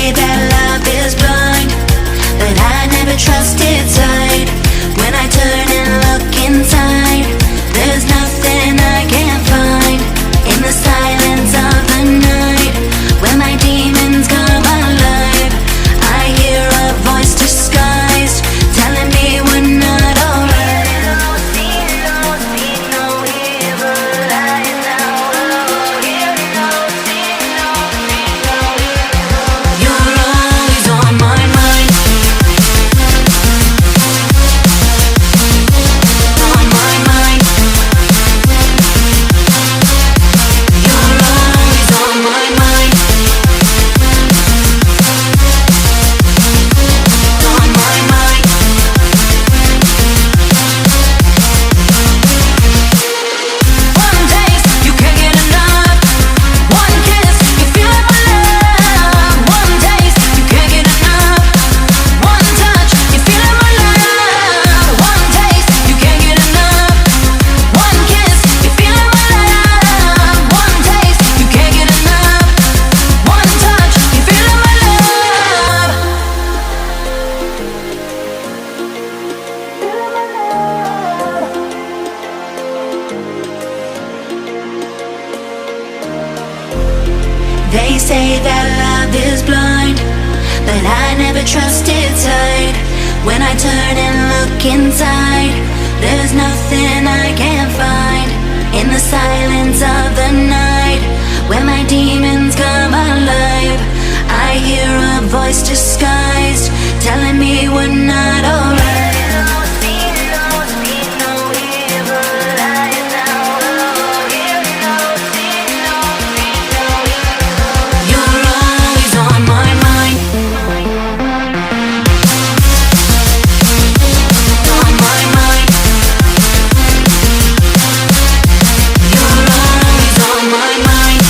say that love is blind, but I never trusted sight. When I turn and look inside, there's nothing I can't find. In the silence of the night, when my demons come alive, I hear a voice disguised, telling me we're not alright. You're always on my mind. On my mind. You're always on my mind. On my mind. One taste, you can't get enough. One kiss, you feel it my love. One taste, you can't get enough. One touch, you feel it my love. One taste, you can't get enough. One kiss, you feel it my love. One taste, you can't get enough. One touch, you feel it my love. They say that love is blind, but I never trusted sight. When I turn and look inside, there's nothing I can't find. In the silence of the night, when my demons come alive, I hear a voice disguised, telling me we're not alright. You're always on my mind. On my mind. You're always on my mind.